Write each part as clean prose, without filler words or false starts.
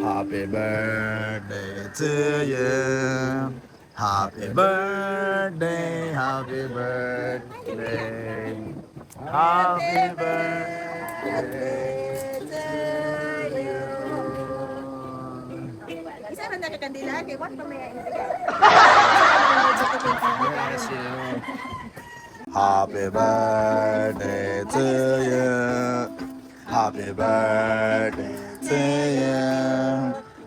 Happy birthday to you. Happy birthday, happy birthday. Happy birthday to you. Isa man nakakandila, kay what pa may intiga. Bless you. Happy birthday to you. Happy birthday to you.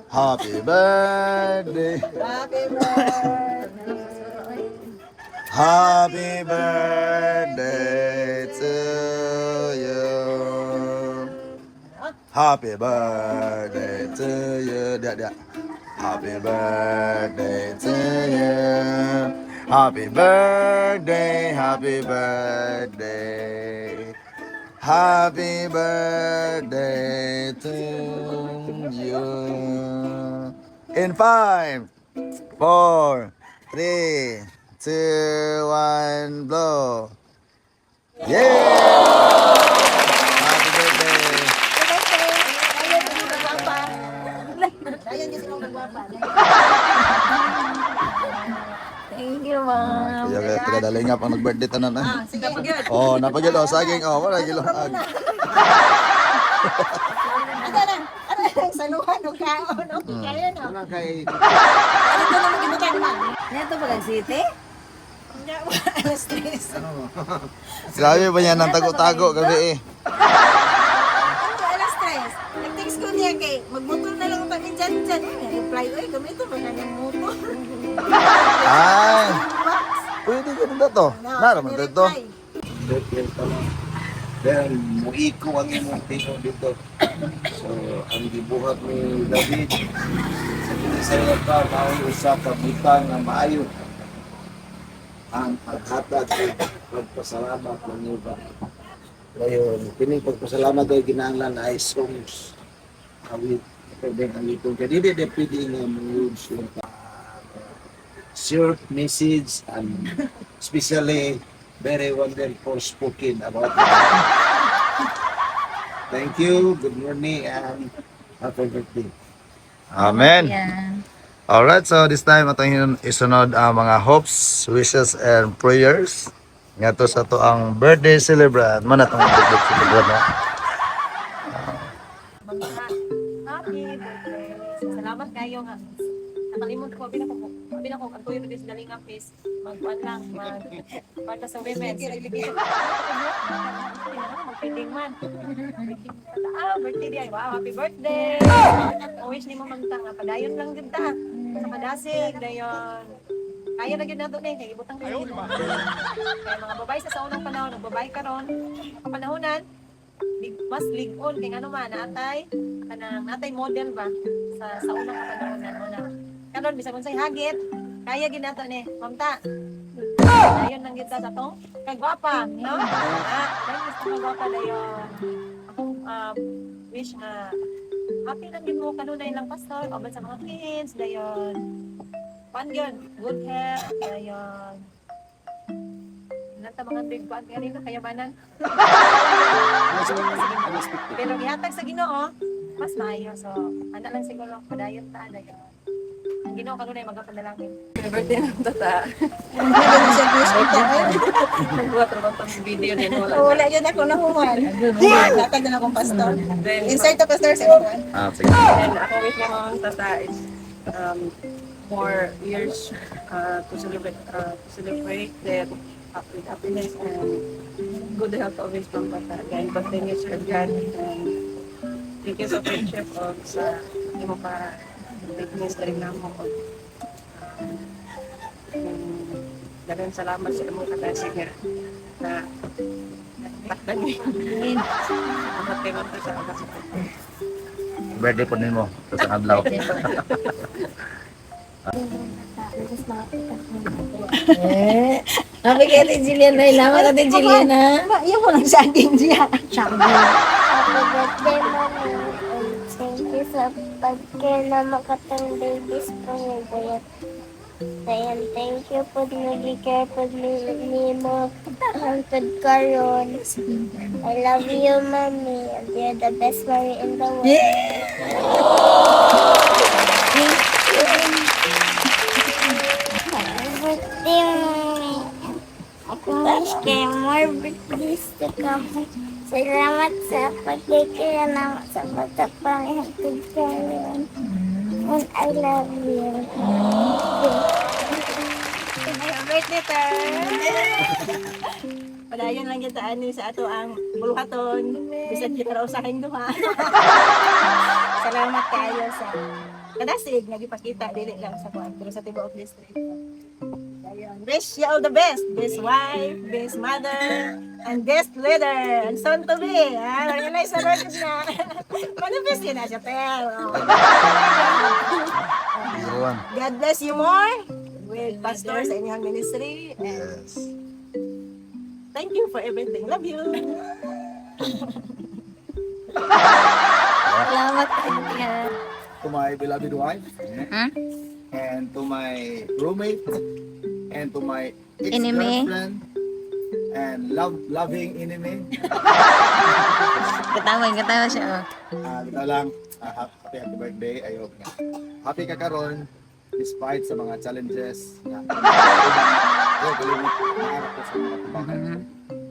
Happy birthday. Happy birthday. Happy birthday to you. Happy birthday to you. Dia. Happy birthday to you. Happy birthday, happy birthday. Happy birthday to you. In 5, 4, 3, 2, 1, blow. Yeah! Happy birthday. Ayun yung silang nagwapa. Thank you, ma'am. Kaya taga dalingap ang nag-birthday tanan eh. Sige, pagod. Oh, napagyan oh, saging oh, wala gilohag. Ano lang? Ano lang? Saluhan o kaon? Okay, kaya no? Ano kay Ano ito na mag-ibutan na? Neto ba kang city? Hindi, alas 3. Grabe ba yan ang tago-tago gabi eh. Ano, alas 3. Nag-text ko niya kay, magmotor na lang kami dyan. Reply, oy, gamito ba na ng motor? Ay, pwede ganun na to. Naraman to to. Then, muiko ang imong tino dito. So, ang gibuhat ni David, sa kinisaya ka, maong usa ka butang na maayo. Ang paghatag ay pagpasalamat ng iba. Ngayon, kining pagpasalamat ay ginahanglan ay songs. Awit, pwede ang itong kanina, pwede nga mga short message and especially very wonderful spoken about it. Thank you, good morning, and happy birthday. Amen. Yan. Alright, so this time atong isunod ang mga hopes, wishes, and prayers. Nga to sa to ang birthday celebrant. Man atong birthday celebrant no? Happy birthday. Salamat kayo nga. Nakalimot ko, pinako, ang tuyo na daling apis, magkuhan lang, para sa women. Magpiting man. Birthday day. Wow, happy birthday. Wish ni mo magtang, padayon lang gud ta. Sa kadasig, dayon. Kaya na gid nato ni, kay ibutang kayo. Kaya mga babae sa unang panahon, babae karon, kapanahonan, mas ligon kay ano man natay kanang natay model ba sa unang kapanahonan mo na karon bisag unsay hagit kaya gid nato ni mamta dayon lang gid ta sa tong kagwapa no dayon gusto kagwapa dayon akong wish na happy lang gid mo kanunay lang pastor oban sa mga kids dayon pan gyud good health dayon nata mga big bag ani na kayabanan. Pero gihatag sa Ginoo, mas maayo. So, ana lang siguro padayon ta dayon. Ang Ginoo kanunay magapadalangin. Happy birthday ng tata. Hindi mo siya wish ko ta. Nagbuhat rin ang video din. Wala yun ako nahuman. Natag na akong pastor. Inside to pastor si Juan. Ah, sige. And ako wish ko ng tata is more years to celebrate that with happiness and good health always from bata. And continue to serve God and thank you sa friendship of sa hindi mo pa fitness na rin mo ko. Dagang salamat sa mga kadasig na takdan niyo. Dapat kayo ito sa agas. Birthday po nimo sa adlaw. Happy kay Ate Jillian na ilaman Ate Jillian ha. Yung mo lang saging diya. Happy birthday, Mami. Thank you sa pagkailan makatang babies po niya. Dayan, thank you po nag-care po ni mo hangtod karon. I love you, Mami. And you're the best mommy in the world. Happy birthday, Mami. Ako wish kay more birthdays to come. Salamat sa pagkikira naman sa bata pang hatid karon. And I love you. Happy birthday, Ter! Padayon lang yung taan sa ato ang buluhaton. Bisan kita raw sa aking duha. Salamat kayo sa kadasig. Nagipakita, dili lang sa kuwan. Pero sa Tibuok District. Ayun. Wish you all the best. Best wife, best mother, and best leader. And soon to be. Organize na record na. Manifest yun na siya, Tel. Iwan. God bless you more with pastor sa inyong ministry. And Yes. thank you for everything. Love you. Salamat kayo yan. To my beloved wife, and to my roommate, and to my ex-girlfriend, and loving enemy. Katawa siya. Ito lang, happy birthday, ayok nga. Happy ka karon despite sa mga challenges na kalimot na ako sa mga tubangan.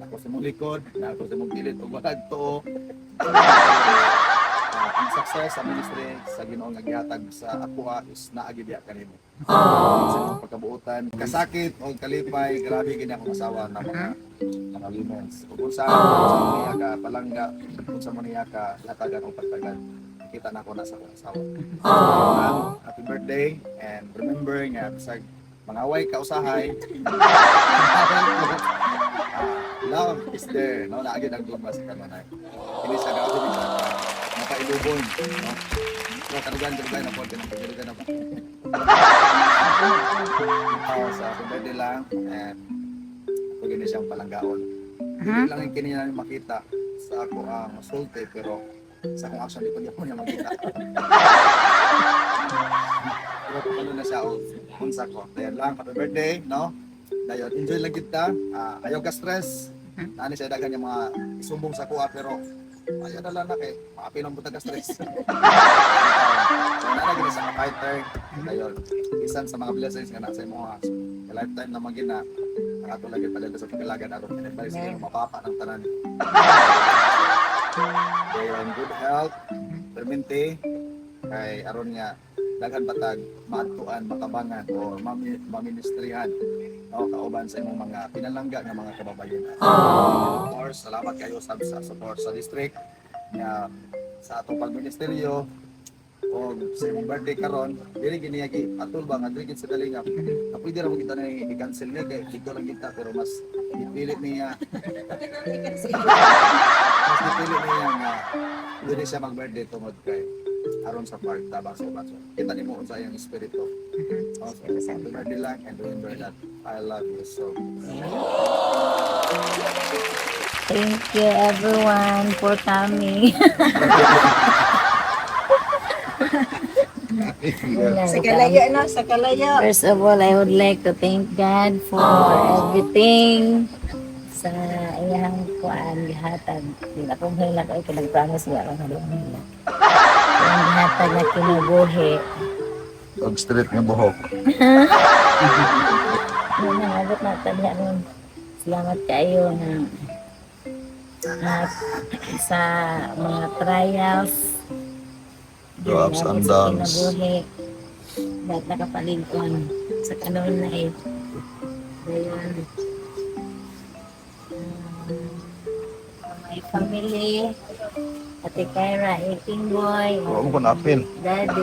Ako sa mong likod, na ako sa mong pilit o bagag to. Ang success sa ministry sa Ginoo nga gihatag sa ako is naagibya kanimo. Sa imong pagkabuotan, kasakit o kalipay, grabe gini akong asawa na mga limons. Kung sa niya ka palangga, kung sa mo niya ka hatagan o pagtagan, kita na ako na sa akong asawa. Happy birthday, and remember nga bisag mga away ka usahay. Love is there, no? Naagid ang dugma sa kanunay. Hindi sa gabi ni makailubon, no? So kadugan na po din na ba? Sa happy birthday lang, and pag ini siyang palanggaon. Hindi lang yung kiniya makita sa ako ang sulti, pero sa akong action di ko niya makita. Pero kung ano na siya o unsa ko. Dayan lang, happy birthday, no? Dayon, enjoy lang kita. Ayaw ka stress. Nani siya dagan yung mga isumbong sa kuha, pero ayaw na lang na kay maapi ng butag ka stress. So nalagin sa mga fighter. Dayon, isan sa mga blessings nga nasa imo lifetime na magina. Ato lagi pala sa pagkalagan aron pinabalik sa imo mapapa ng tanan. Dayon, good health, permente, kay aron nga daghan batag maatuan, makabangan o maministrihan o kauban sa imong mga pinalangga nga mga kababayan. Of course, salamat kayo sa support sa district nga sa atong pagministeryo o sa imong birthday karon. Dili giniyagi atul ba nga dili sa dalingap. Pwede ra mo kita na i-cancel ni kay dito lang kita, pero mas ipilit niya. Mas ipilit niya nga dili siya mag-birthday tungod kay aron sa park tabang sa uban. Kita nimo unsa iyang espiritu. Okay, happy birthday lang, and remember that I love you so much. Thank you everyone for coming. Sa kalayo, no? Sa kalayo. First of all, I would like to thank God for everything sa iyang kuan gihatag. Dili akong hila kay pinag-promise nga akong hila. Ang gihatag na kinabuhi. Og straight nga buhok. Ano na abot na tadya nun. Salamat kayo na sa mga trials. The ups and Sa downs. kinabuhi. Lahat nakapaligon sa kanon na eh. Ayan. My family, Ate Kyra, Eating Boy, Huwag mo ko na-apil. Daddy,